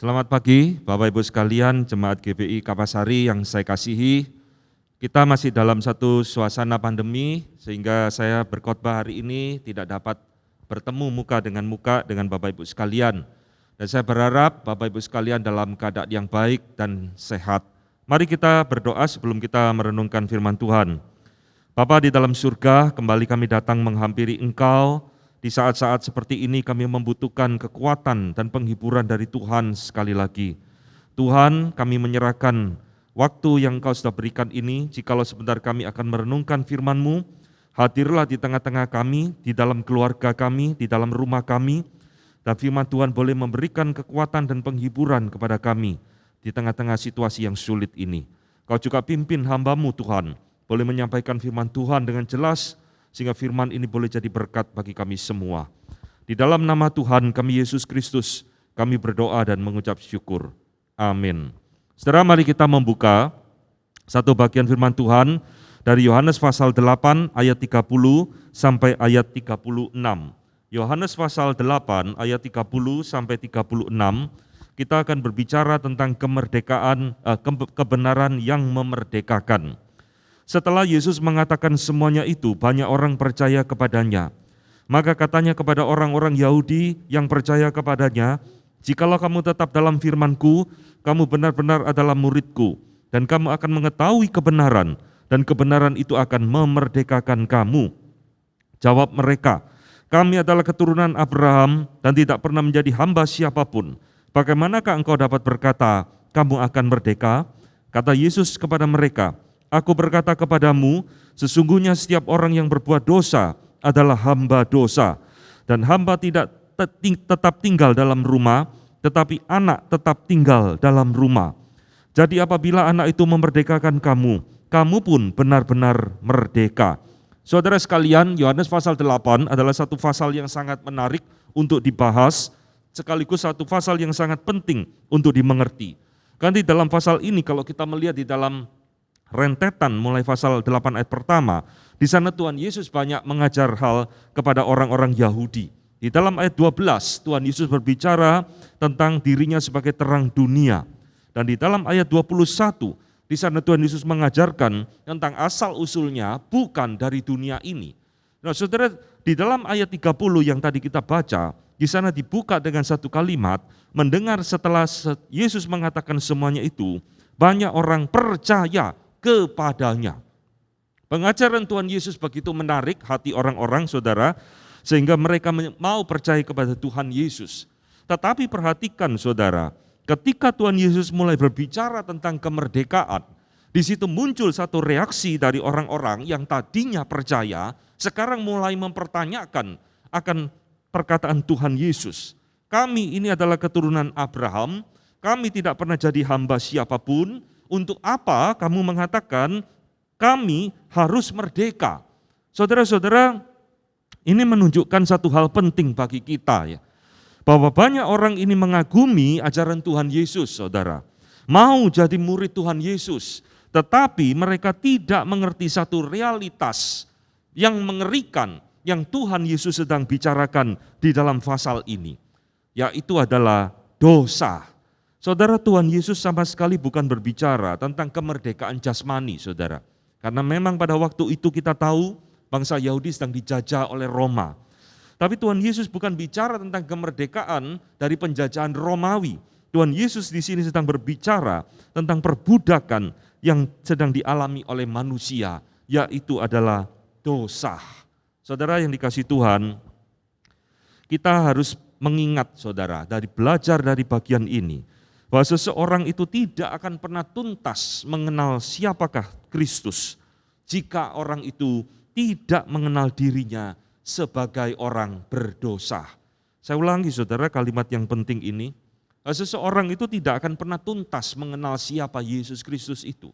Selamat pagi Bapak Ibu sekalian, Jemaat GBI Kapasari yang saya kasihi. Kita masih dalam satu suasana pandemi sehingga saya berkhotbah hari ini tidak dapat bertemu muka dengan Bapak Ibu sekalian. Dan saya berharap Bapak Ibu sekalian dalam keadaan yang baik dan sehat. Mari kita berdoa sebelum kita merenungkan firman Tuhan. Bapa di dalam surga, kembali kami datang menghampiri Engkau. Di saat-saat seperti ini kami membutuhkan kekuatan dan penghiburan dari Tuhan sekali lagi. Tuhan, kami menyerahkan waktu yang Engkau sudah berikan ini, jikalau sebentar kami akan merenungkan firman-Mu, hadirlah di tengah-tengah kami, di dalam keluarga kami, di dalam rumah kami, dan firman Tuhan boleh memberikan kekuatan dan penghiburan kepada kami di tengah-tengah situasi yang sulit ini. Kau juga pimpin hamba-Mu Tuhan, boleh menyampaikan firman Tuhan dengan jelas, sehingga firman ini boleh jadi berkat bagi kami semua. Di dalam nama Tuhan kami Yesus Kristus, kami berdoa dan mengucap syukur. Amin. Saudara, mari kita membuka satu bagian firman Tuhan dari Yohanes pasal 8 ayat 30 sampai ayat 36. Yohanes pasal 8 ayat 30 sampai 36, kita akan berbicara tentang kebenaran yang memerdekakan. Setelah Yesus mengatakan semuanya itu, banyak orang percaya kepadanya. Maka katanya kepada orang-orang Yahudi yang percaya kepadanya, "Jikalau kamu tetap dalam firman-Ku, kamu benar-benar adalah murid-Ku, dan kamu akan mengetahui kebenaran, dan kebenaran itu akan memerdekakan kamu." Jawab mereka, "Kami adalah keturunan Abraham dan tidak pernah menjadi hamba siapapun. Bagaimanakah engkau dapat berkata, kamu akan merdeka?" Kata Yesus kepada mereka, "Aku berkata kepadamu, sesungguhnya setiap orang yang berbuat dosa adalah hamba dosa. Dan hamba tidak tetap tinggal dalam rumah, tetapi anak tetap tinggal dalam rumah. Jadi apabila anak itu memerdekakan kamu, kamu pun benar-benar merdeka." Saudara sekalian, Yohanes pasal 8 adalah satu pasal yang sangat menarik untuk dibahas, sekaligus satu pasal yang sangat penting untuk dimengerti. Karena di dalam pasal ini kalau kita melihat di dalam rentetan mulai pasal 8 ayat pertama, di sana Tuhan Yesus banyak mengajar hal kepada orang-orang Yahudi. Di dalam ayat 12, Tuhan Yesus berbicara tentang dirinya sebagai terang dunia. Dan di dalam ayat 21, di sana Tuhan Yesus mengajarkan tentang asal-usulnya bukan dari dunia ini. Nah saudara, di dalam ayat 30 yang tadi kita baca, di sana dibuka dengan satu kalimat, mendengar setelah Yesus mengatakan semuanya itu, banyak orang percaya kepadanya. Pengajaran Tuhan Yesus begitu menarik hati orang-orang, saudara, sehingga mereka mau percaya kepada Tuhan Yesus. Tetapi perhatikan saudara, ketika Tuhan Yesus mulai berbicara tentang kemerdekaan, di situ muncul satu reaksi dari orang-orang yang tadinya percaya, sekarang mulai mempertanyakan akan perkataan Tuhan Yesus. Kami ini adalah keturunan Abraham, kami tidak pernah jadi hamba siapapun. Untuk apa kamu mengatakan kami harus merdeka? Saudara-saudara, ini menunjukkan satu hal penting bagi kita ya. Bahwa banyak orang ini mengagumi ajaran Tuhan Yesus, saudara. Mau jadi murid Tuhan Yesus, tetapi mereka tidak mengerti satu realitas yang mengerikan yang Tuhan Yesus sedang bicarakan di dalam pasal ini, yaitu adalah dosa. Saudara, Tuhan Yesus sama sekali bukan berbicara tentang kemerdekaan jasmani, saudara. Karena memang pada waktu itu kita tahu bangsa Yahudi sedang dijajah oleh Roma. Tapi Tuhan Yesus bukan bicara tentang kemerdekaan dari penjajahan Romawi. Tuhan Yesus di sini sedang berbicara tentang perbudakan yang sedang dialami oleh manusia, yaitu adalah dosa. Saudara yang dikasihi Tuhan, kita harus mengingat saudara, dari belajar dari bagian ini, bahwa seseorang itu tidak akan pernah tuntas mengenal siapakah Kristus jika orang itu tidak mengenal dirinya sebagai orang berdosa. Saya ulangi saudara kalimat yang penting ini, seseorang itu tidak akan pernah tuntas mengenal siapa Yesus Kristus itu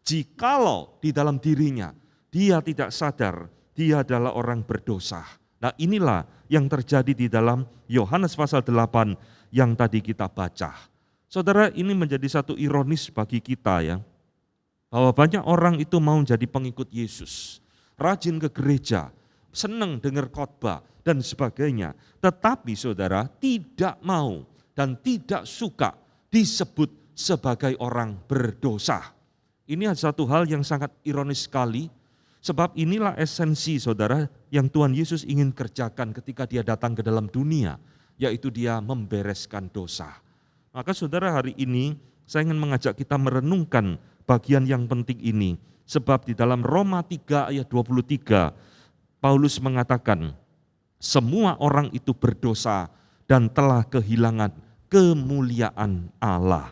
jikalau di dalam dirinya dia tidak sadar dia adalah orang berdosa. Nah inilah yang terjadi di dalam Yohanes pasal 8 yang tadi kita baca. Saudara, ini menjadi satu ironis bagi kita ya, bahwa banyak orang itu mau jadi pengikut Yesus, rajin ke gereja, senang dengar khotbah dan sebagainya. Tetapi saudara tidak mau dan tidak suka disebut sebagai orang berdosa. Ini satu hal yang sangat ironis sekali, sebab inilah esensi saudara yang Tuhan Yesus ingin kerjakan ketika dia datang ke dalam dunia, yaitu dia membereskan dosa. Maka saudara, hari ini saya ingin mengajak kita merenungkan bagian yang penting ini, sebab di dalam Roma 3 ayat 23, Paulus mengatakan, semua orang itu berdosa dan telah kehilangan kemuliaan Allah.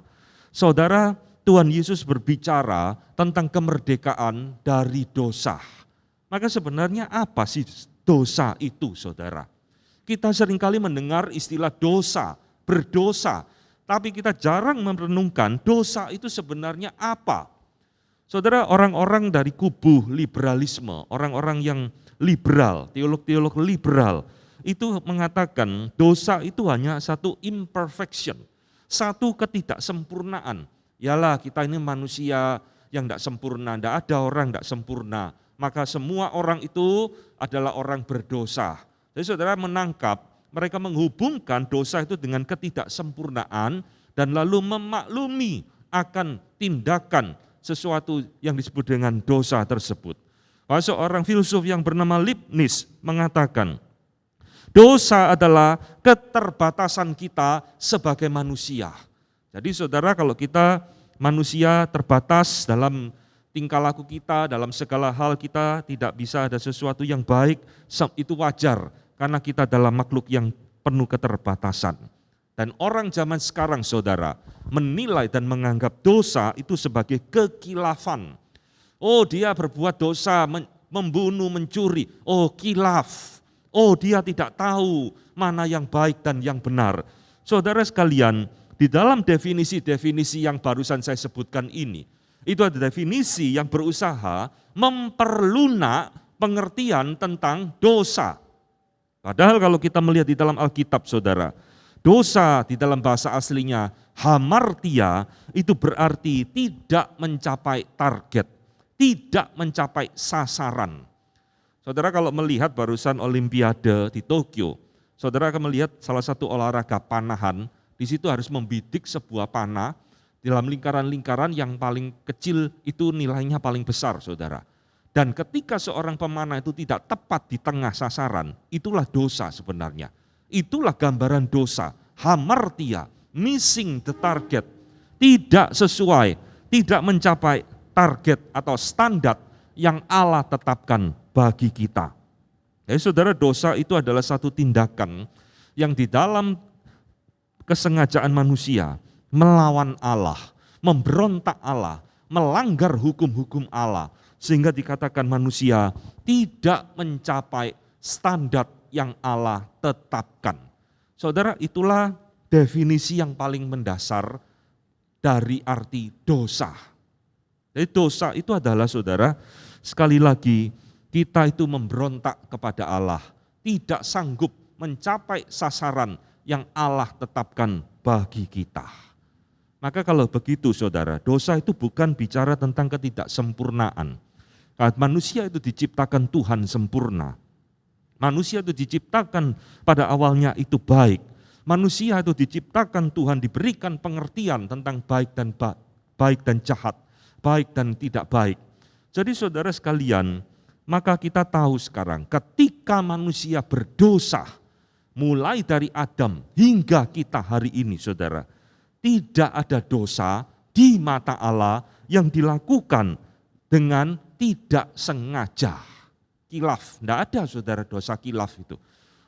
Saudara, Tuhan Yesus berbicara tentang kemerdekaan dari dosa. Maka sebenarnya apa sih dosa itu, saudara? Kita seringkali mendengar istilah dosa, berdosa, tapi kita jarang merenungkan dosa itu sebenarnya apa. Saudara, orang-orang dari kubu liberalisme, orang-orang yang liberal, teolog-teolog liberal, itu mengatakan dosa itu hanya satu imperfection, satu ketidaksempurnaan. Yalah, kita ini manusia yang tidak sempurna, tidak ada orang tidak sempurna, maka semua orang itu adalah orang berdosa. Jadi saudara menangkap, mereka menghubungkan dosa itu dengan ketidaksempurnaan dan lalu memaklumi akan tindakan sesuatu yang disebut dengan dosa tersebut. Seorang filsuf yang bernama Leibniz mengatakan, dosa adalah keterbatasan kita sebagai manusia. Jadi saudara, kalau kita manusia terbatas dalam tingkah laku kita, dalam segala hal kita tidak bisa ada sesuatu yang baik, itu wajar karena kita adalah makhluk yang penuh keterbatasan. Dan orang zaman sekarang saudara menilai dan menganggap dosa itu sebagai kekilafan. Oh, dia berbuat dosa, membunuh, mencuri, oh kilaf. Oh, dia tidak tahu mana yang baik dan yang benar. Saudara sekalian, di dalam definisi-definisi yang barusan saya sebutkan ini, itu ada definisi yang berusaha memperlunak pengertian tentang dosa. Padahal kalau kita melihat di dalam Alkitab saudara, dosa di dalam bahasa aslinya hamartia itu berarti tidak mencapai target, tidak mencapai sasaran. Saudara kalau melihat barusan Olimpiade di Tokyo, saudara akan melihat salah satu olahraga panahan. Di situ harus membidik sebuah panah dalam lingkaran-lingkaran yang paling kecil itu nilainya paling besar, saudara. Dan ketika seorang pemanah itu tidak tepat di tengah sasaran, itulah dosa sebenarnya. Itulah gambaran dosa, hamartia, missing the target, tidak sesuai, tidak mencapai target atau standar yang Allah tetapkan bagi kita. Jadi saudara, dosa itu adalah satu tindakan yang di dalam kesengajaan manusia melawan Allah, memberontak Allah, melanggar hukum-hukum Allah, sehingga dikatakan manusia tidak mencapai standar yang Allah tetapkan. Saudara, itulah definisi yang paling mendasar dari arti dosa. Jadi dosa itu adalah saudara, sekali lagi kita itu memberontak kepada Allah, tidak sanggup mencapai sasaran yang Allah tetapkan bagi kita. Maka kalau begitu saudara, dosa itu bukan bicara tentang ketidaksempurnaan. Karena manusia itu diciptakan Tuhan sempurna. Manusia itu diciptakan pada awalnya itu baik. Manusia itu diciptakan Tuhan diberikan pengertian tentang baik dan jahat, baik dan tidak baik. Jadi saudara sekalian, maka kita tahu sekarang ketika manusia berdosa, mulai dari Adam hingga kita hari ini saudara, tidak ada dosa di mata Allah yang dilakukan dengan tidak sengaja. Kilaf, tidak ada saudara dosa kilaf itu.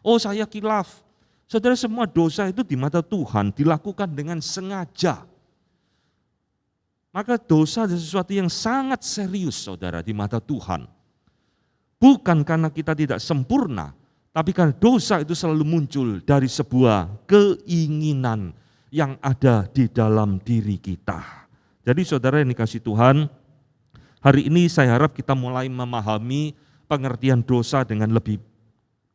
Oh saya kilaf, saudara semua dosa itu di mata Tuhan dilakukan dengan sengaja. Maka dosa adalah sesuatu yang sangat serius saudara di mata Tuhan. Bukan karena kita tidak sempurna, tapi karena dosa itu selalu muncul dari sebuah keinginan yang ada di dalam diri kita. Jadi saudara yang dikasihi Tuhan, hari ini saya harap kita mulai memahami pengertian dosa dengan lebih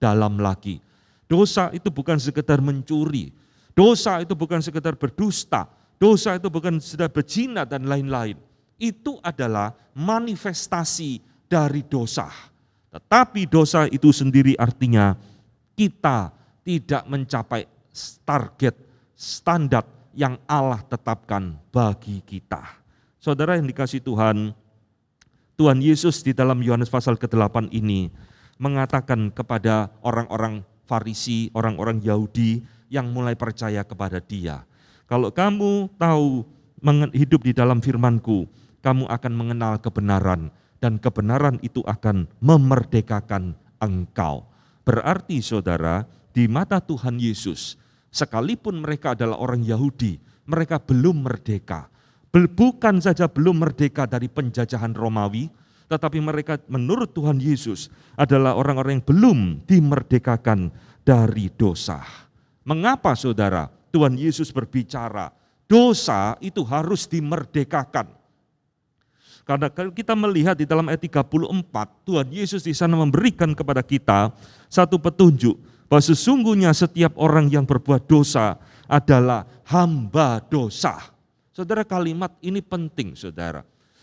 dalam lagi. Dosa itu bukan sekedar mencuri, dosa itu bukan sekedar berdusta, dosa itu bukan sekedar berzina dan lain-lain. Itu adalah manifestasi dari dosa. Tetapi dosa itu sendiri artinya kita tidak mencapai target, standar yang Allah tetapkan bagi kita. Saudara yang dikasihi Tuhan, Tuhan Yesus di dalam Yohanes pasal ke-8 ini mengatakan kepada orang-orang Farisi, orang-orang Yahudi yang mulai percaya kepada Dia, kalau kamu tahu hidup di dalam firman-Ku, kamu akan mengenal kebenaran, dan kebenaran itu akan memerdekakan engkau. Berarti saudara, di mata Tuhan Yesus, sekalipun mereka adalah orang Yahudi, mereka belum merdeka. Bukan saja belum merdeka dari penjajahan Romawi, tetapi mereka menurut Tuhan Yesus adalah orang-orang yang belum dimerdekakan dari dosa. Mengapa saudara Tuhan Yesus berbicara dosa itu harus dimerdekakan? Karena kalau kita melihat di dalam ayat 34, Tuhan Yesus di sana memberikan kepada kita satu petunjuk bahwa sesungguhnya setiap orang yang berbuat dosa adalah hamba dosa. Saudara, kalimat ini penting, saudara.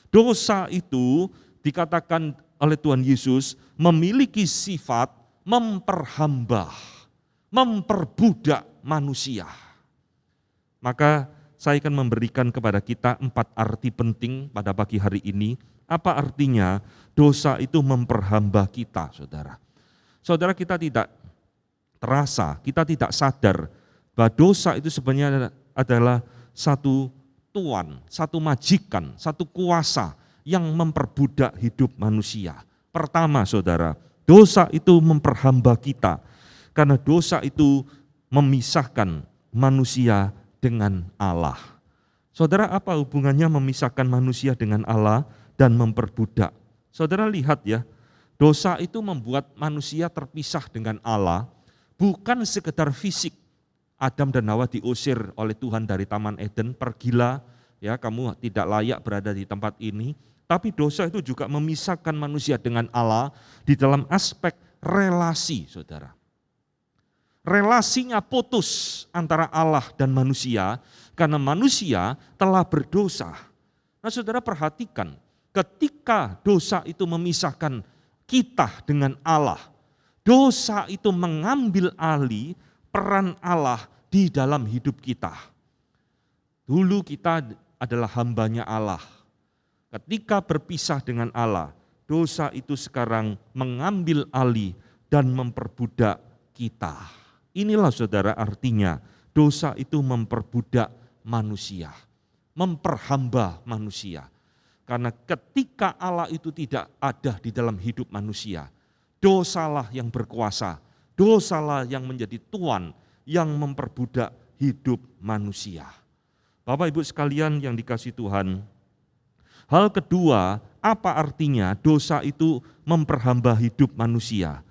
Dosa itu dikatakan oleh Tuhan Yesus memiliki sifat memperhamba, memperbudak manusia. Maka saya akan memberikan kepada kita 4 arti penting pada pagi hari ini. Apa artinya dosa itu memperhamba kita, saudara? Saudara, kita tidak terasa, kita tidak sadar bahwa dosa itu sebenarnya adalah satu tuan, satu majikan, satu kuasa yang memperbudak hidup manusia. Pertama, saudara, dosa itu memperhamba kita karena dosa itu memisahkan manusia dengan Allah. Saudara, apa hubungannya memisahkan manusia dengan Allah dan memperbudak? Saudara lihat ya, dosa itu membuat manusia terpisah dengan Allah, bukan sekedar fisik. Adam dan Hawa diusir oleh Tuhan dari Taman Eden, pergilah, ya kamu tidak layak berada di tempat ini. Tapi dosa itu juga memisahkan manusia dengan Allah di dalam aspek relasi, saudara. Relasinya putus antara Allah dan manusia karena manusia telah berdosa. Nah, saudara perhatikan, ketika dosa itu memisahkan kita dengan Allah, dosa itu mengambil alih peran Allah di dalam hidup kita. Dulu kita adalah hambanya Allah. Ketika berpisah dengan Allah, dosa itu sekarang mengambil alih dan memperbudak kita. Inilah saudara artinya dosa itu memperbudak manusia, memperhamba manusia. Karena ketika Allah itu tidak ada di dalam hidup manusia, dosalah yang berkuasa, dosalah yang menjadi tuan yang memperbudak hidup manusia. Bapak Ibu sekalian yang dikasihi Tuhan, hal kedua, apa artinya dosa itu memperhamba hidup manusia?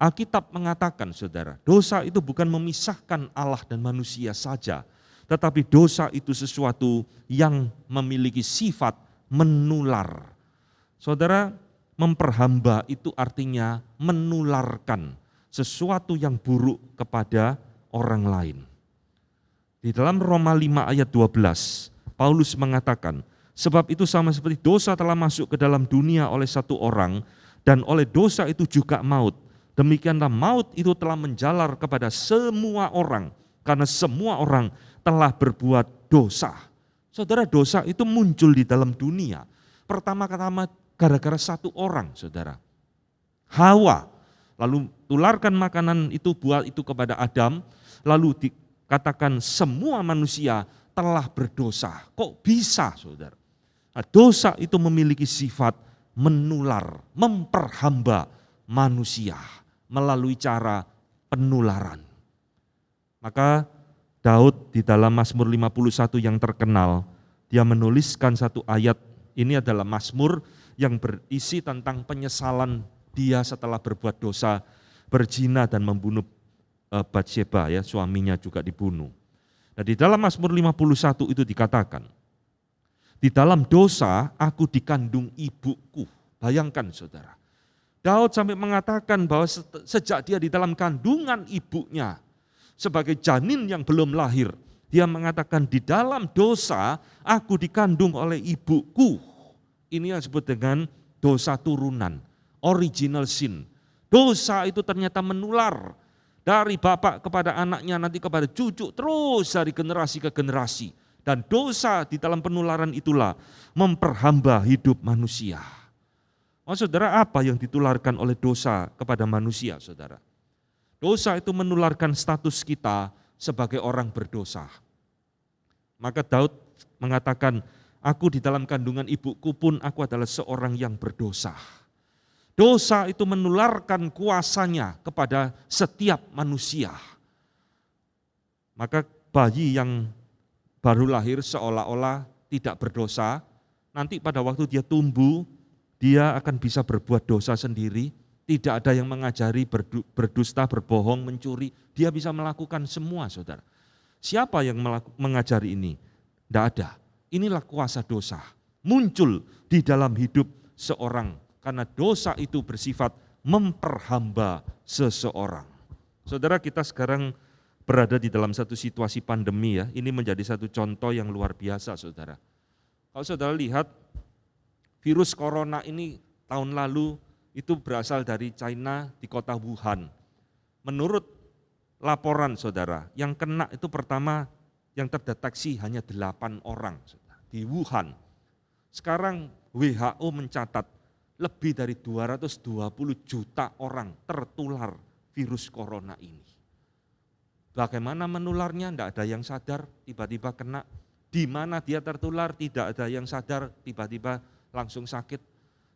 Alkitab mengatakan, saudara, dosa itu bukan memisahkan Allah dan manusia saja, tetapi dosa itu sesuatu yang memiliki sifat menular. Saudara, memperhamba itu artinya menularkan sesuatu yang buruk kepada orang lain. Di dalam Roma 5 ayat 12, Paulus mengatakan, sebab itu sama seperti dosa telah masuk ke dalam dunia oleh satu orang, dan oleh dosa itu juga maut. Demikianlah maut itu telah menjalar kepada semua orang, karena semua orang telah berbuat dosa. Saudara, dosa itu muncul di dalam dunia. Pertama-tama gara-gara satu orang, saudara. Hawa, lalu tularkan makanan itu, buah itu kepada Adam, lalu dikatakan semua manusia telah berdosa. Kok bisa, saudara? Nah, dosa itu memiliki sifat menular, memperhamba manusia melalui cara penularan. Maka Daud di dalam Mazmur 51 yang terkenal, dia menuliskan satu ayat, ini adalah Mazmur yang berisi tentang penyesalan dia setelah berbuat dosa, berzina dan membunuh Batsheba, ya, suaminya juga dibunuh. Nah, di dalam Mazmur 51 itu dikatakan, di dalam dosa aku dikandung ibuku. Bayangkan saudara, Daud sampai mengatakan bahwa sejak dia di dalam kandungan ibunya, sebagai janin yang belum lahir, dia mengatakan di dalam dosa aku dikandung oleh ibuku. Ini yang disebut dengan dosa turunan, original sin. Dosa itu ternyata menular Dari bapak kepada anaknya, nanti kepada cucu, terus dari generasi ke generasi. Dan dosa di dalam penularan itulah memperhamba hidup manusia. Oh saudara, apa yang ditularkan oleh dosa kepada manusia, saudara? Dosa itu menularkan status kita sebagai orang berdosa. Maka Daud mengatakan, aku di dalam kandungan ibuku pun aku adalah seorang yang berdosa. Dosa itu menularkan kuasanya kepada setiap manusia. Maka bayi yang baru lahir seolah-olah tidak berdosa, nanti pada waktu dia tumbuh, dia akan bisa berbuat dosa sendiri, tidak ada yang mengajari berdusta, berbohong, mencuri, dia bisa melakukan semua, saudara. Siapa yang mengajari ini? Tidak ada. Inilah kuasa dosa, muncul di dalam hidup seorang, karena dosa itu bersifat memperhamba seseorang. Saudara, kita sekarang berada di dalam satu situasi pandemi ya, ini menjadi satu contoh yang luar biasa, saudara. Kalau saudara lihat, virus corona ini tahun lalu itu berasal dari China di kota Wuhan. Menurut laporan saudara, yang kena itu pertama yang terdeteksi hanya 8 orang di Wuhan. Sekarang WHO mencatat lebih dari 220 juta orang tertular virus corona ini. Bagaimana menularnya? Tidak ada yang sadar, tiba-tiba kena. Di mana dia tertular, tidak ada yang sadar, tiba-tiba langsung sakit.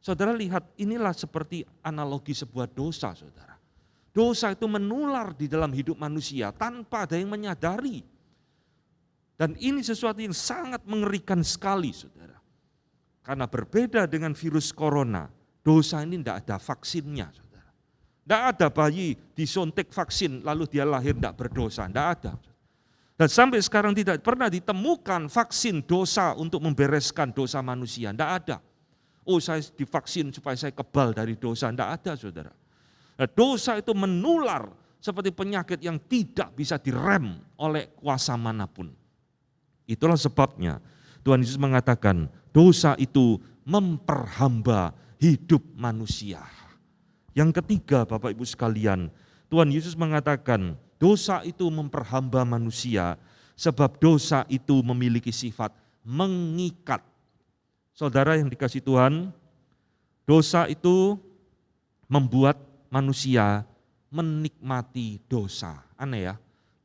Saudara lihat, inilah seperti analogi sebuah dosa, saudara. Dosa itu menular di dalam hidup manusia tanpa ada yang menyadari. Dan ini sesuatu yang sangat mengerikan sekali, saudara. Karena berbeda dengan virus corona, dosa ini tidak ada vaksinnya, saudara. Tidak ada bayi disuntik vaksin lalu dia lahir tidak berdosa, tidak ada. Dan sampai sekarang tidak pernah ditemukan vaksin dosa untuk membereskan dosa manusia, tidak ada. Oh saya divaksin supaya saya kebal dari dosa, tidak ada, saudara. Nah, dosa itu menular seperti penyakit yang tidak bisa direm oleh kuasa manapun. Itulah sebabnya Tuhan Yesus mengatakan dosa itu memperhamba hidup manusia. Yang ketiga, Bapak Ibu sekalian, Tuhan Yesus mengatakan dosa itu memperhamba manusia sebab dosa itu memiliki sifat mengikat. Saudara yang dikasihi Tuhan, dosa itu membuat manusia menikmati dosa. Aneh ya,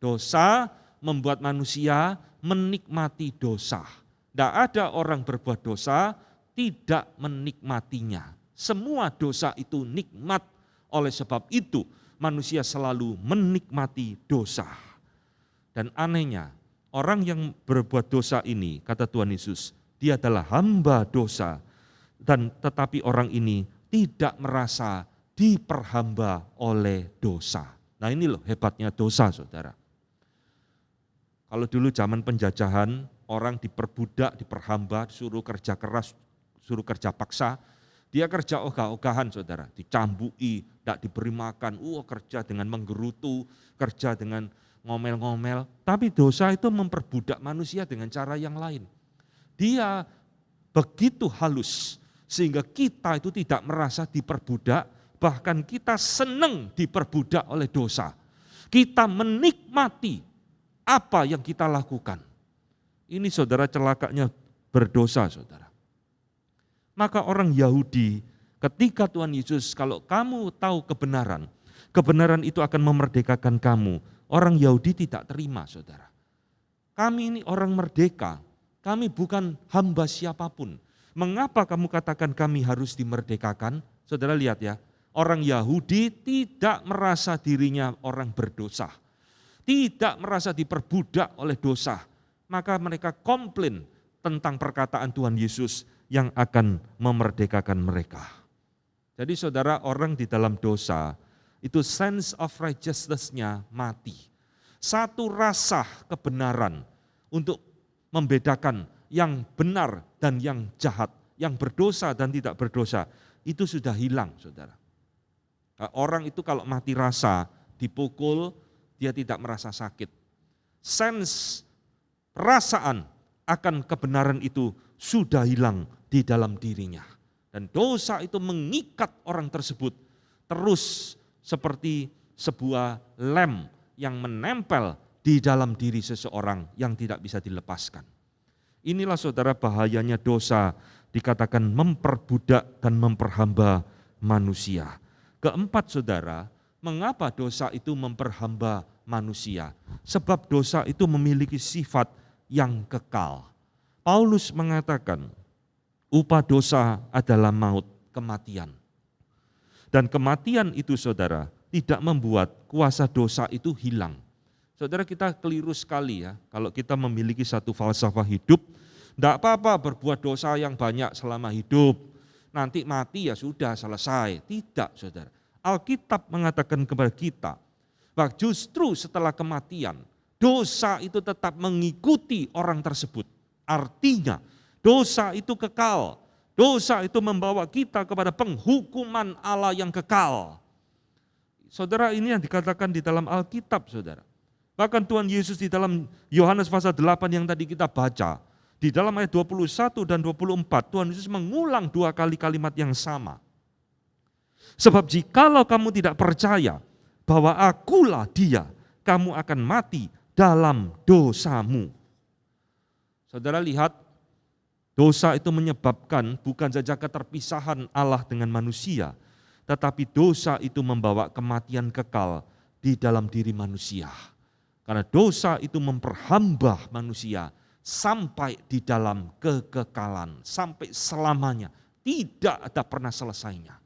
dosa membuat manusia menikmati dosa. Tidak ada orang berbuat dosa tidak menikmatinya. Semua dosa itu nikmat, oleh sebab itu manusia selalu menikmati dosa. Dan anehnya, orang yang berbuat dosa ini, kata Tuhan Yesus, dia adalah hamba dosa, dan tetapi orang ini tidak merasa diperhamba oleh dosa. Nah ini loh hebatnya dosa, saudara. Kalau dulu zaman penjajahan, orang diperbudak, diperhamba, disuruh kerja keras, suruh kerja paksa, dia kerja ogah-ogahan, saudara, dicambui, tidak diberi makan, kerja dengan menggerutu, kerja dengan ngomel-ngomel. Tapi dosa itu memperbudak manusia dengan cara yang lain. Dia begitu halus, sehingga kita itu tidak merasa diperbudak, bahkan kita senang diperbudak oleh dosa. Kita menikmati apa yang kita lakukan. Ini saudara celakanya berdosa, saudara. Maka orang Yahudi ketika Tuhan Yesus, kalau kamu tahu kebenaran, kebenaran itu akan memerdekakan kamu. Orang Yahudi tidak terima, saudara. Kami ini orang merdeka, kami bukan hamba siapapun. Mengapa kamu katakan kami harus dimerdekakan? Saudara lihat ya, orang Yahudi tidak merasa dirinya orang berdosa. Tidak merasa diperbudak oleh dosa. Maka mereka komplain tentang perkataan Tuhan Yesus yang akan memerdekakan mereka. Jadi saudara, orang di dalam dosa, itu sense of righteousness-nya mati. Satu rasa kebenaran untuk membedakan yang benar dan yang jahat, yang berdosa dan tidak berdosa, itu sudah hilang, saudara. Orang itu kalau mati rasa, dipukul, dia tidak merasa sakit. Sense, perasaan akan kebenaran itu sudah hilang di dalam dirinya. Dan dosa itu mengikat orang tersebut terus seperti sebuah lem yang menempel di dalam diri seseorang yang tidak bisa dilepaskan. Inilah saudara bahayanya dosa, dikatakan memperbudak dan memperhamba manusia. Keempat saudara, mengapa dosa itu memperhamba manusia? Sebab dosa itu memiliki sifat yang kekal. Paulus mengatakan, upah dosa adalah maut, kematian. Dan kematian itu saudara, tidak membuat kuasa dosa itu hilang. Saudara, kita keliru sekali ya, kalau kita memiliki satu falsafah hidup, tidak apa-apa berbuat dosa yang banyak selama hidup, nanti mati ya sudah selesai. Tidak saudara, Alkitab mengatakan kepada kita, bahwa justru setelah kematian, dosa itu tetap mengikuti orang tersebut. Artinya, dosa itu kekal, dosa itu membawa kita kepada penghukuman Allah yang kekal. Saudara, ini yang dikatakan di dalam Alkitab, saudara. Bahkan Tuhan Yesus di dalam Yohanes pasal 8 yang tadi kita baca, di dalam ayat 21 dan 24, Tuhan Yesus mengulang 2 kali kalimat yang sama. Sebab jikalau kamu tidak percaya bahwa akulah Dia, kamu akan mati dalam dosamu. Saudara lihat, dosa itu menyebabkan bukan saja keterpisahan Allah dengan manusia, tetapi dosa itu membawa kematian kekal di dalam diri manusia. Karena dosa itu memperhamba manusia sampai di dalam kekekalan, sampai selamanya. Tidak ada pernah selesainya.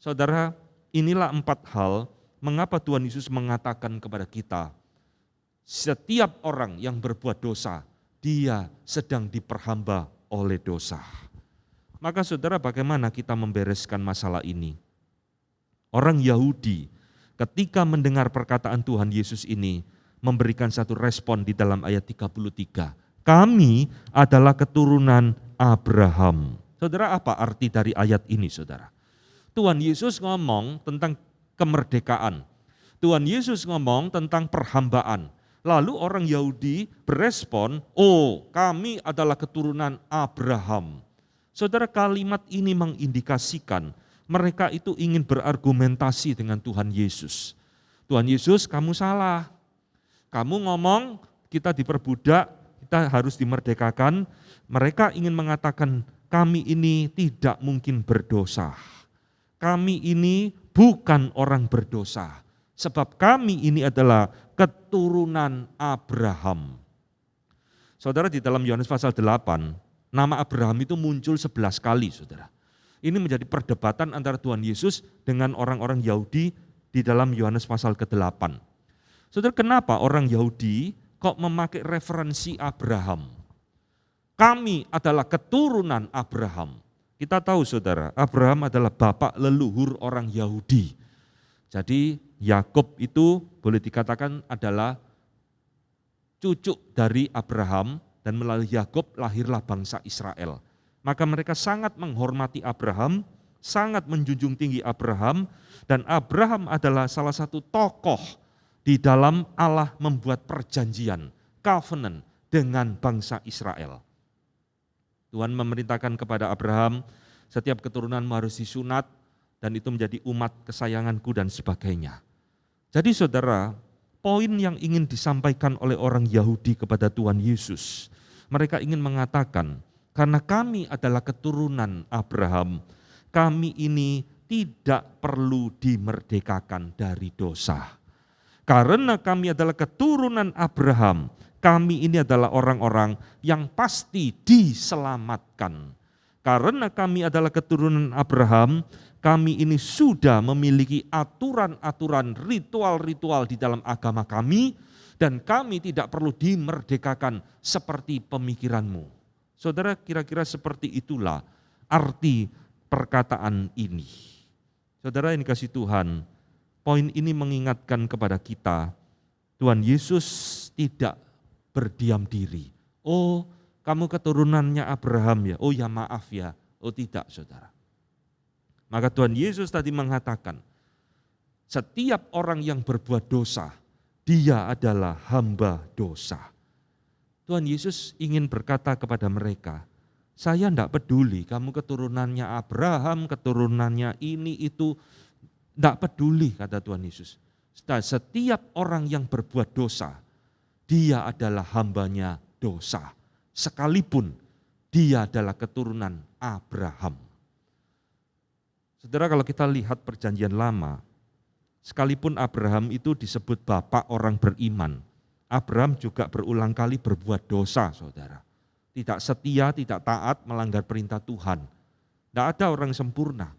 Saudara, inilah 4 hal mengapa Tuhan Yesus mengatakan kepada kita, setiap orang yang berbuat dosa, dia sedang diperhamba oleh dosa. Maka saudara, bagaimana kita membereskan masalah ini? Orang Yahudi ketika mendengar perkataan Tuhan Yesus ini memberikan satu respon di dalam ayat 33. Kami adalah keturunan Abraham. Saudara, apa arti dari ayat ini saudara? Tuhan Yesus ngomong tentang kemerdekaan. Tuhan Yesus ngomong tentang perhambaan. Lalu orang Yahudi berespon, oh kami adalah keturunan Abraham. Saudara, kalimat ini mengindikasikan mereka itu ingin berargumentasi dengan Tuhan Yesus. Tuhan Yesus, kamu salah. Kamu ngomong kita diperbudak, kita harus dimerdekakan. Mereka ingin mengatakan kami ini tidak mungkin berdosa. Kami ini bukan orang berdosa. Sebab kami ini adalah keturunan Abraham. Saudara, di dalam Yohanes pasal 8, nama Abraham itu muncul 11 kali, saudara. Ini menjadi perdebatan antara Tuhan Yesus dengan orang-orang Yahudi di dalam Yohanes pasal ke-8. Saudara, kenapa orang Yahudi kok memakai referensi Abraham? Kami adalah keturunan Abraham. Kita tahu saudara, Abraham adalah bapak leluhur orang Yahudi. Jadi Yakub itu boleh dikatakan adalah cucu dari Abraham dan melalui Yakub lahirlah bangsa Israel. Maka mereka sangat menghormati Abraham, sangat menjunjung tinggi Abraham, dan Abraham adalah salah satu tokoh di dalam Allah membuat perjanjian, covenant dengan bangsa Israel. Tuhan memerintahkan kepada Abraham, setiap keturunanmu harus disunat, dan itu menjadi umat kesayanganku dan sebagainya. Jadi saudara, poin yang ingin disampaikan oleh orang Yahudi kepada Tuhan Yesus, mereka ingin mengatakan, karena kami adalah keturunan Abraham, kami ini tidak perlu dimerdekakan dari dosa. Karena kami adalah keturunan Abraham, kami ini adalah orang-orang yang pasti diselamatkan. Karena kami adalah keturunan Abraham, kami ini sudah memiliki aturan-aturan, ritual-ritual di dalam agama kami, dan kami tidak perlu dimerdekakan seperti pemikiranmu. Saudara, kira-kira seperti itulah arti perkataan ini. Saudara yang dikasihi Tuhan, poin ini mengingatkan kepada kita, Tuhan Yesus tidak berdiam diri. Oh, kamu keturunannya Abraham ya, oh ya maaf ya, oh tidak saudara. Maka Tuhan Yesus tadi mengatakan, setiap orang yang berbuat dosa, dia adalah hamba dosa. Tuhan Yesus ingin berkata kepada mereka, saya tidak peduli kamu keturunannya Abraham, keturunannya ini itu, tidak peduli kata Tuhan Yesus. Setiap orang yang berbuat dosa, dia adalah hambanya dosa. Sekalipun dia adalah keturunan Abraham. Saudara, kalau kita lihat perjanjian lama, sekalipun Abraham itu disebut bapak orang beriman, Abraham juga berulang kali berbuat dosa, saudara. Tidak setia, tidak taat, melanggar perintah Tuhan. Tidak ada orang sempurna.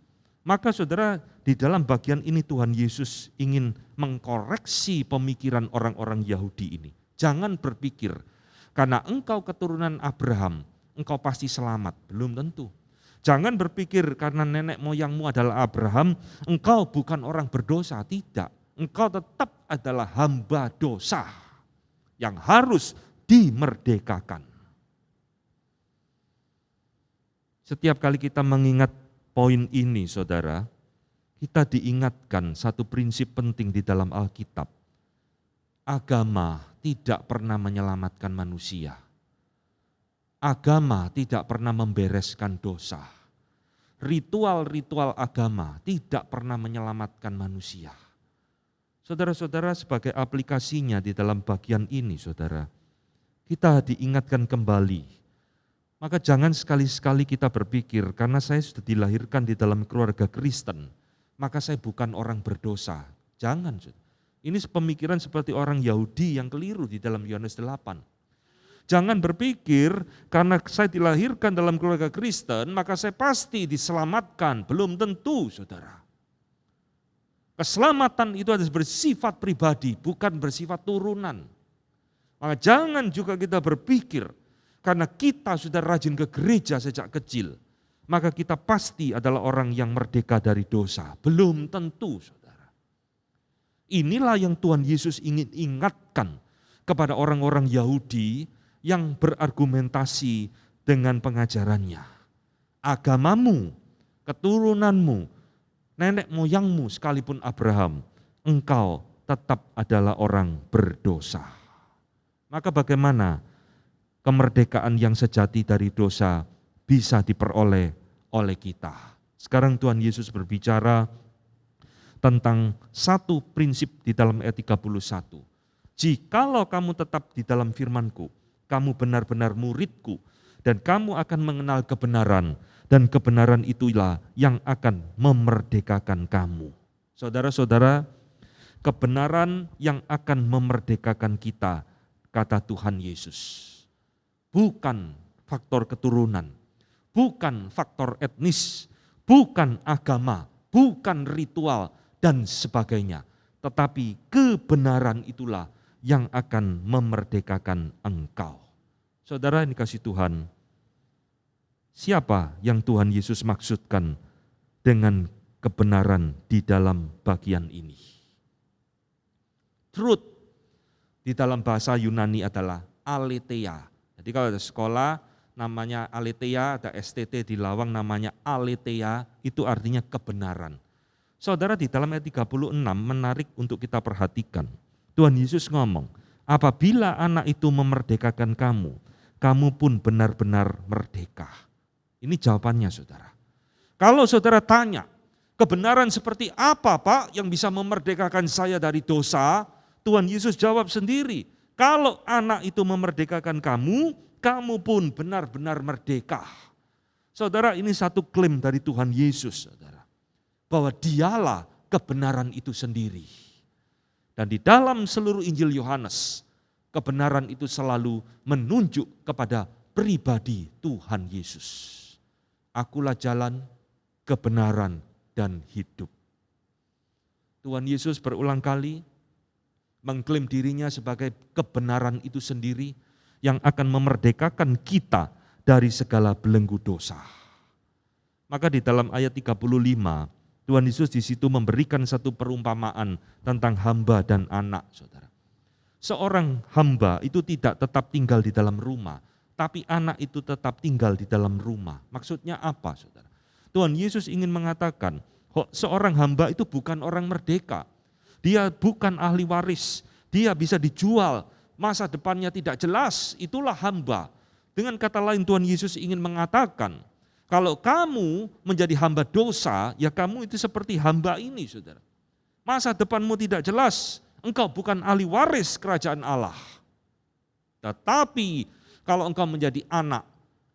Maka saudara, di dalam bagian ini Tuhan Yesus ingin mengkoreksi pemikiran orang-orang Yahudi ini. Jangan berpikir, karena engkau keturunan Abraham, engkau pasti selamat. Belum tentu. Jangan berpikir karena nenek moyangmu adalah Abraham, engkau bukan orang berdosa. Tidak, engkau tetap adalah hamba dosa yang harus dimerdekakan. Setiap kali kita mengingat poin ini, saudara, kita diingatkan satu prinsip penting di dalam Alkitab. Agama tidak pernah menyelamatkan manusia. Agama tidak pernah membereskan dosa. Ritual-ritual agama tidak pernah menyelamatkan manusia. Saudara-saudara, sebagai aplikasinya di dalam bagian ini, saudara, kita diingatkan kembali. Maka jangan sekali-sekali kita berpikir, karena saya sudah dilahirkan di dalam keluarga Kristen, maka saya bukan orang berdosa. Jangan. Ini pemikiran seperti orang Yahudi yang keliru di dalam Yohanes 8. Jangan berpikir, karena saya dilahirkan dalam keluarga Kristen, maka saya pasti diselamatkan. Belum tentu, saudara. Keselamatan itu harus bersifat pribadi, bukan bersifat turunan. Maka jangan juga kita berpikir, karena kita sudah rajin ke gereja sejak kecil, maka kita pasti adalah orang yang merdeka dari dosa. Belum tentu, saudara. Inilah yang Tuhan Yesus ingin ingatkan kepada orang-orang Yahudi yang berargumentasi dengan pengajarannya. Agamamu, keturunanmu, nenek moyangmu sekalipun Abraham, engkau tetap adalah orang berdosa. Maka bagaimana kemerdekaan yang sejati dari dosa bisa diperoleh oleh kita? Sekarang Tuhan Yesus berbicara tentang satu prinsip di dalam ayat 31. Jikalau kamu tetap di dalam firman-Ku, kamu benar-benar murid-Ku, dan kamu akan mengenal kebenaran, dan kebenaran itulah yang akan memerdekakan kamu. Saudara-saudara, kebenaran yang akan memerdekakan kita, kata Tuhan Yesus. Bukan faktor keturunan, bukan faktor etnis, bukan agama, bukan ritual, dan sebagainya. Tetapi kebenaran itulah yang akan memerdekakan engkau. Saudara yang dikasihi Tuhan, siapa yang Tuhan Yesus maksudkan dengan kebenaran di dalam bagian ini? Truth di dalam bahasa Yunani adalah aletheia. Jadi kalau ada sekolah namanya aletheia, ada STT di Lawang namanya aletheia, itu artinya kebenaran. Saudara, di dalam ayat 36 menarik untuk kita perhatikan. Tuhan Yesus ngomong, apabila anak itu memerdekakan kamu, kamu pun benar-benar merdeka. Ini jawabannya, saudara. Kalau saudara tanya, kebenaran seperti apa Pak yang bisa memerdekakan saya dari dosa? Tuhan Yesus jawab sendiri, kalau anak itu memerdekakan kamu, kamu pun benar-benar merdeka. Saudara, ini satu klaim dari Tuhan Yesus, saudara, bahwa dialah kebenaran itu sendiri. Dan di dalam seluruh Injil Yohanes, kebenaran itu selalu menunjuk kepada pribadi Tuhan Yesus. Akulah jalan, kebenaran, dan hidup. Tuhan Yesus berulang kali mengklaim dirinya sebagai kebenaran itu sendiri yang akan memerdekakan kita dari segala belenggu dosa. Maka di dalam ayat 35, Tuhan Yesus di situ memberikan satu perumpamaan tentang hamba dan anak, saudara. Seorang hamba itu tidak tetap tinggal di dalam rumah, tapi anak itu tetap tinggal di dalam rumah. Maksudnya apa, saudara? Tuhan Yesus ingin mengatakan, seorang hamba itu bukan orang merdeka. Dia bukan ahli waris, dia bisa dijual, masa depannya tidak jelas, itulah hamba. Dengan kata lain Tuhan Yesus ingin mengatakan, kalau kamu menjadi hamba dosa, ya kamu itu seperti hamba ini, saudara. masa depanmu tidak jelas, engkau bukan ahli waris kerajaan Allah. Tetapi kalau engkau menjadi anak,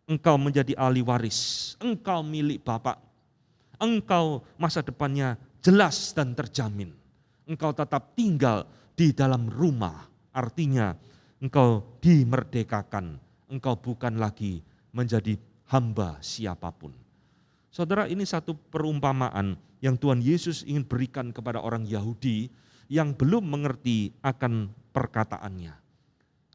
engkau menjadi ahli waris, engkau milik Bapa. Engkau masa depannya jelas dan terjamin. Engkau tetap tinggal di dalam rumah, artinya engkau dimerdekakan. Engkau bukan lagi menjadi hamba siapapun. Saudara, ini satu perumpamaan yang Tuhan Yesus ingin berikan kepada orang Yahudi yang belum mengerti akan perkataannya.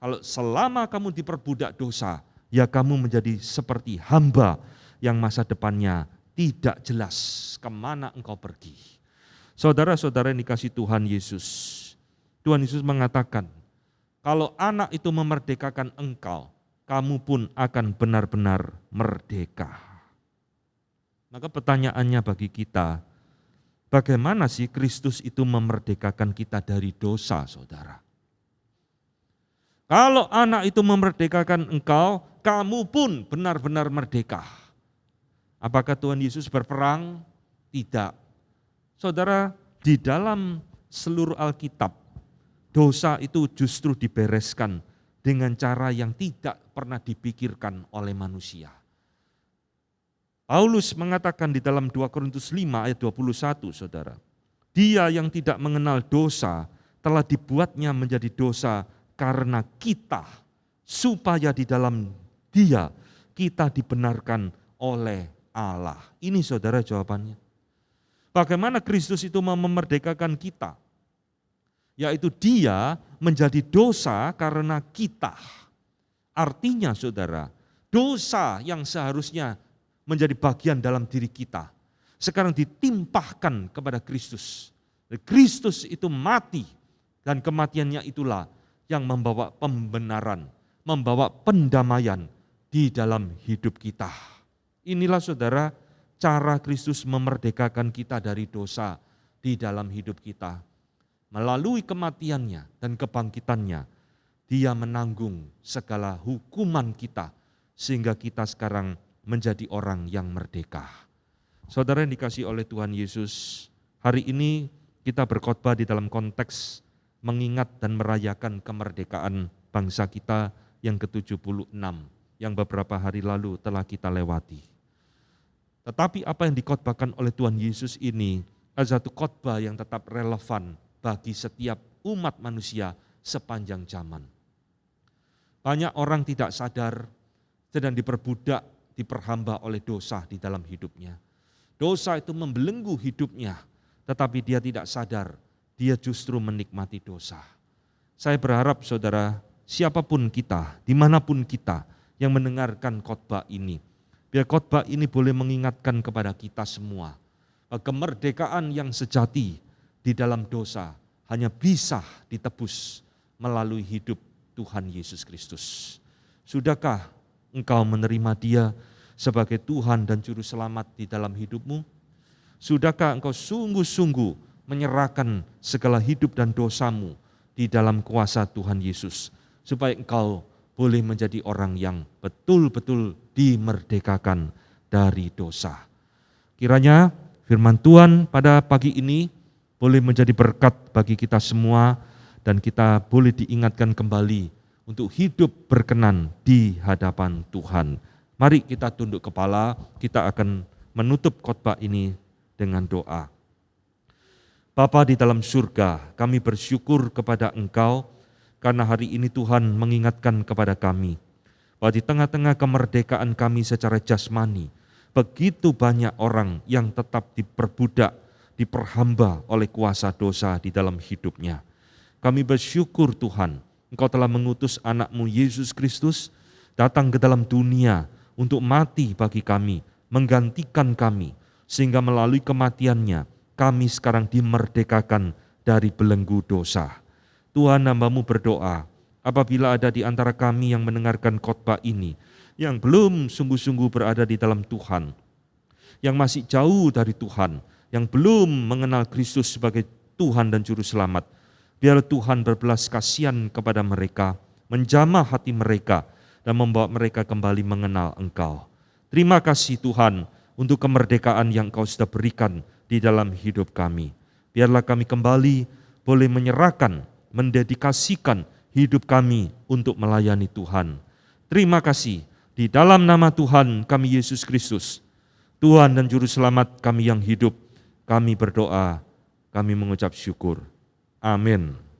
Kalau selama kamu diperbudak dosa, ya kamu menjadi seperti hamba yang masa depannya tidak jelas kemana engkau pergi. Saudara-saudara yang dikasih Tuhan Yesus mengatakan, kalau anak itu memerdekakan engkau, kamu pun akan benar-benar merdeka. Maka pertanyaannya bagi kita, bagaimana sih Kristus itu memerdekakan kita dari dosa, saudara? Kalau anak itu memerdekakan engkau, kamu pun benar-benar merdeka. Apakah Tuhan Yesus berperang? Tidak. Saudara, di dalam seluruh Alkitab, dosa itu justru dibereskan dengan cara yang tidak pernah dipikirkan oleh manusia. Paulus mengatakan di dalam 2 Korintus 5 ayat 21, saudara. Dia yang tidak mengenal dosa telah dibuatnya menjadi dosa karena kita, supaya di dalam Dia kita dibenarkan oleh Allah. Ini saudara jawabannya. Bagaimana Kristus itu memerdekakan kita? Yaitu Dia menjadi dosa karena kita. Artinya saudara, dosa yang seharusnya menjadi bagian dalam diri kita, sekarang ditimpahkan kepada Kristus. Kristus itu mati, dan kematiannya itulah yang membawa pembenaran, membawa pendamaian di dalam hidup kita. Inilah saudara, cara Kristus memerdekakan kita dari dosa di dalam hidup kita. Melalui kematiannya dan kebangkitannya, Dia menanggung segala hukuman kita, sehingga kita sekarang menjadi orang yang merdeka. Saudara yang dikasihi oleh Tuhan Yesus, hari ini kita berkhotbah di dalam konteks mengingat dan merayakan kemerdekaan bangsa kita yang ke-76, yang beberapa hari lalu telah kita lewati. Tetapi apa yang dikhotbahkan oleh Tuhan Yesus ini adalah satu khotbah yang tetap relevan bagi setiap umat manusia sepanjang zaman. Banyak orang tidak sadar sedang diperbudak, diperhamba oleh dosa di dalam hidupnya. Dosa itu membelenggu hidupnya, tetapi dia tidak sadar, dia justru menikmati dosa. Saya berharap saudara, siapapun kita, dimanapun kita yang mendengarkan khotbah ini, biar khotbah ini boleh mengingatkan kepada kita semua, kemerdekaan yang sejati di dalam dosa hanya bisa ditebus melalui hidup Tuhan Yesus Kristus. Sudahkah engkau menerima Dia sebagai Tuhan dan Juru Selamat di dalam hidupmu? Sudahkah engkau sungguh-sungguh menyerahkan segala hidup dan dosamu di dalam kuasa Tuhan Yesus, supaya engkau boleh menjadi orang yang betul-betul dimerdekakan dari dosa? Kiranya firman Tuhan pada pagi ini boleh menjadi berkat bagi kita semua, dan kita boleh diingatkan kembali untuk hidup berkenan di hadapan Tuhan. Mari kita tunduk kepala, kita akan menutup khotbah ini dengan doa. Bapa di dalam surga, kami bersyukur kepada Engkau karena hari ini Tuhan mengingatkan kepada kami bahwa di tengah-tengah kemerdekaan kami secara jasmani, begitu banyak orang yang tetap diperbudak, diperhamba oleh kuasa dosa di dalam hidupnya. Kami bersyukur Tuhan, Engkau telah mengutus anak-Mu Yesus Kristus datang ke dalam dunia untuk mati bagi kami, menggantikan kami, sehingga melalui kematiannya kami sekarang dimerdekakan dari belenggu dosa. Tuhan, hamba-Mu berdoa, apabila ada di antara kami yang mendengarkan khotbah ini, yang belum sungguh-sungguh berada di dalam Tuhan, yang masih jauh dari Tuhan, yang belum mengenal Kristus sebagai Tuhan dan Juru Selamat, biar Tuhan berbelas kasihan kepada mereka, menjamah hati mereka, dan membawa mereka kembali mengenal Engkau. Terima kasih Tuhan untuk kemerdekaan yang Engkau sudah berikan di dalam hidup kami. Biarlah kami kembali boleh menyerahkan, mendedikasikan hidup kami untuk melayani Tuhan. Terima kasih di dalam nama Tuhan kami Yesus Kristus, Tuhan dan Juru Selamat kami yang hidup, kami berdoa, kami mengucap syukur. Amin.